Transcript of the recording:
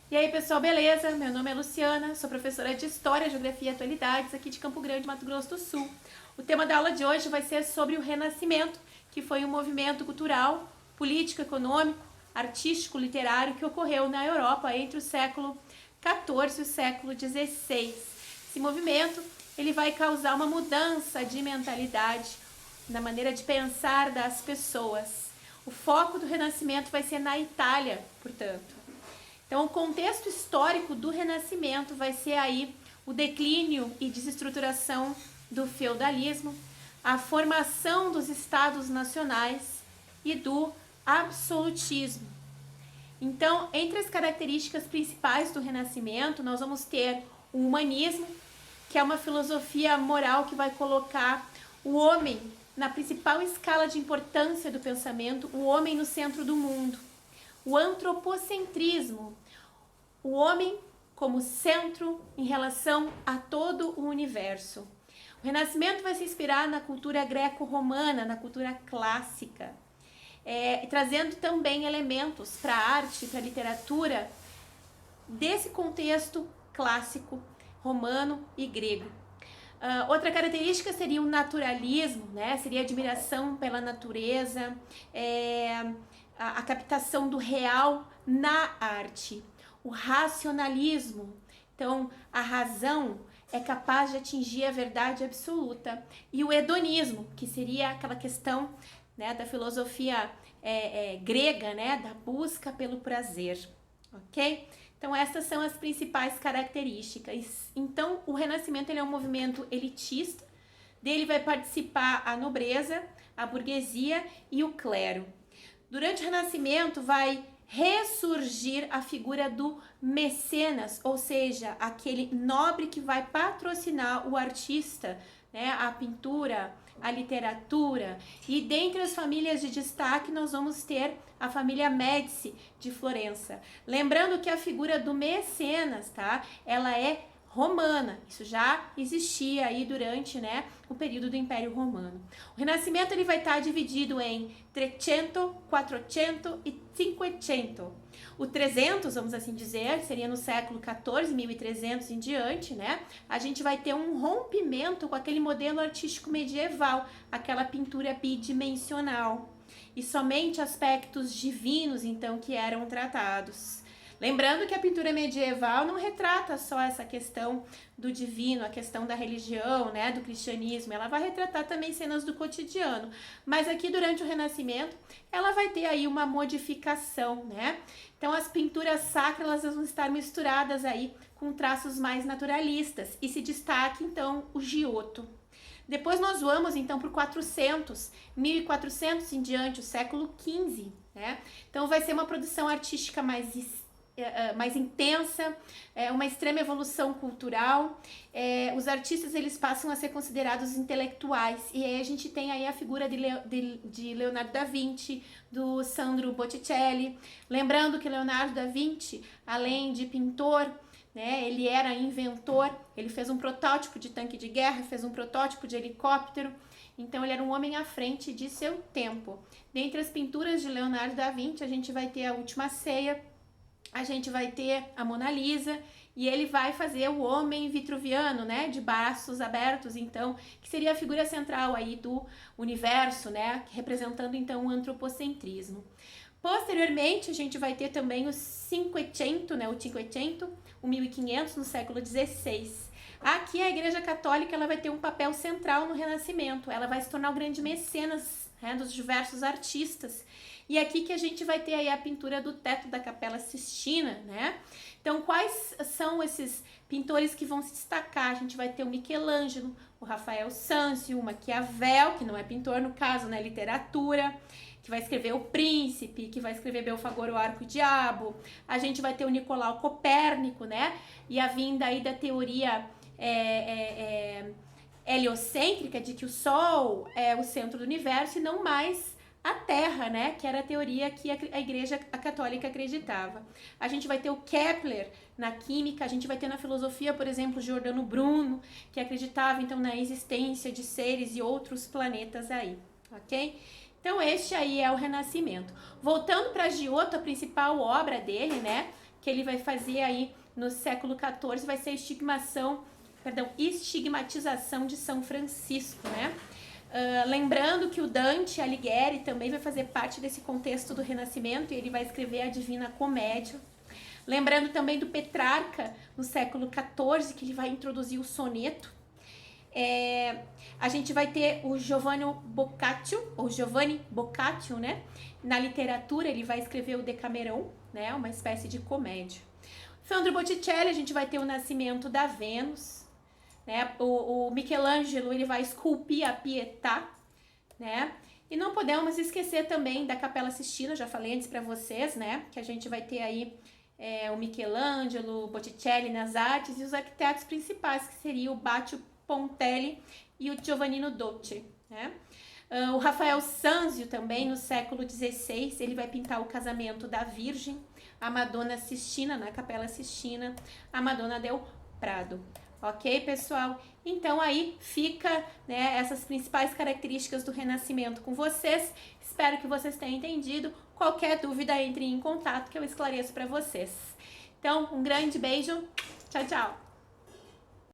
E aí, pessoal, beleza? Meu nome é Luciana, sou professora de História, Geografia e Atualidades aqui de Campo Grande, Mato Grosso do Sul. O tema da aula de hoje vai ser sobre o Renascimento, que foi um movimento cultural, político, econômico, artístico, literário que ocorreu na Europa entre o século XIV e o século XVI. Esse movimento ele vai causar uma mudança de mentalidade na maneira de pensar das pessoas. O foco do Renascimento vai ser na Itália, portanto. Então, o contexto histórico do Renascimento vai ser aí o declínio e desestruturação do feudalismo, a formação dos estados nacionais e do absolutismo. Então, entre as características principais do Renascimento, nós vamos ter o humanismo, que é uma filosofia moral que vai colocar o homem na principal escala de importância do pensamento, o homem no centro do mundo. O antropocentrismo, o homem como centro em relação a todo o universo. O Renascimento vai se inspirar na cultura greco-romana, na cultura clássica, trazendo também elementos para a arte, para a literatura, desse contexto clássico romano e grego. Outra característica seria o naturalismo, né? Seria a admiração pela natureza, a captação do real na arte. O racionalismo, então a razão é capaz de atingir a verdade absoluta. E o hedonismo, que seria aquela questão, né, da filosofia grega, né, da busca pelo prazer, ok? Então essas são as principais características. Então o Renascimento ele é um movimento elitista, dele vai participar a nobreza, a burguesia e o clero. Durante o Renascimento vai ressurgir a figura do mecenas, ou seja, aquele nobre que vai patrocinar o artista, né, a pintura, a literatura. E dentre as famílias de destaque nós vamos ter a família Médici de Florença. Lembrando que a figura do mecenas, tá? Ela é romana, isso já existia aí durante, né, o período do Império Romano. O Renascimento ele vai estar dividido em 300, 400 e 500. O 300, vamos assim dizer, seria no século 14, 1300 em diante, né? A gente vai ter um rompimento com aquele modelo artístico medieval, aquela pintura bidimensional, e somente aspectos divinos, então, que eram tratados. Lembrando que a pintura medieval não retrata só essa questão do divino, a questão da religião, né, do cristianismo, ela vai retratar também cenas do cotidiano, mas aqui durante o Renascimento ela vai ter aí uma modificação, né? Então as pinturas sacras elas vão estar misturadas aí com traços mais naturalistas e se destaca então o Giotto. Depois nós vamos então para o 400, 1400 em diante, o século XV, né? Então vai ser uma produção artística mais intensa, uma extrema evolução cultural. Os artistas eles passam a ser considerados intelectuais e aí a gente tem aí a figura de Leonardo da Vinci, do Sandro Botticelli. Lembrando que Leonardo da Vinci, além de pintor, né, ele era inventor, ele fez um protótipo de tanque de guerra, fez um protótipo de helicóptero, então ele era um homem à frente de seu tempo. Dentre as pinturas de Leonardo da Vinci, a gente vai ter a Última Ceia, a gente vai ter a Mona Lisa e ele vai fazer o homem vitruviano, né, de braços abertos, então, que seria a figura central aí do universo, né, representando então o antropocentrismo. Posteriormente, a gente vai ter também o 500, né, o 1500 no século XVI. Aqui a Igreja Católica ela vai ter um papel central no Renascimento, ela vai se tornar o grande mecenas, né, dos diversos artistas. E aqui que a gente vai ter aí a pintura do teto da Capela Sistina, né? Então, quais são esses pintores que vão se destacar? A gente vai ter o Michelangelo, o Rafael Sanzio, o Maquiavel, que não é pintor no caso, né? Literatura, que vai escrever O Príncipe, que vai escrever Belfagor, o Arco e o Diabo. A gente vai ter o Nicolau Copérnico, né? E a vinda aí da teoria heliocêntrica, de que o Sol é o centro do universo e não mais a Terra, né, que era a teoria que a Igreja Católica acreditava. A gente vai ter o Kepler na química, a gente vai ter na filosofia, por exemplo, Giordano Bruno, que acreditava então na existência de seres e outros planetas aí, ok? Então este aí é o Renascimento. Voltando para Giotto, a principal obra dele, né, que ele vai fazer aí no século XIV vai ser a estigmatização de São Francisco, né? Lembrando que o Dante Alighieri também vai fazer parte desse contexto do Renascimento, e ele vai escrever a Divina Comédia. Lembrando também do Petrarca, no século XIV, que ele vai introduzir o soneto. A gente vai ter o Giovanni Boccaccio, né? Na literatura, ele vai escrever o Decamerão, né? Uma espécie de comédia. Sandro Botticelli, a gente vai ter o Nascimento da Vênus, né? O Michelangelo, ele vai esculpir a Pietà, né? E não podemos esquecer também da Capela Sistina, já falei antes para vocês, né? Que a gente vai ter aí o Michelangelo, o Botticelli nas artes, e os arquitetos principais, que seria o Baccio Pontelli e o Giovannino Dolce, né? O Rafael Sanzio também, no século XVI, ele vai pintar o Casamento da Virgem, a Madonna Sistina, na Capela Sistina, a Madonna del Prado. Ok, pessoal? Então aí fica, né, essas principais características do Renascimento com vocês. Espero que vocês tenham entendido. Qualquer dúvida, entre em contato que eu esclareço para vocês. Então, um grande beijo. Tchau, tchau.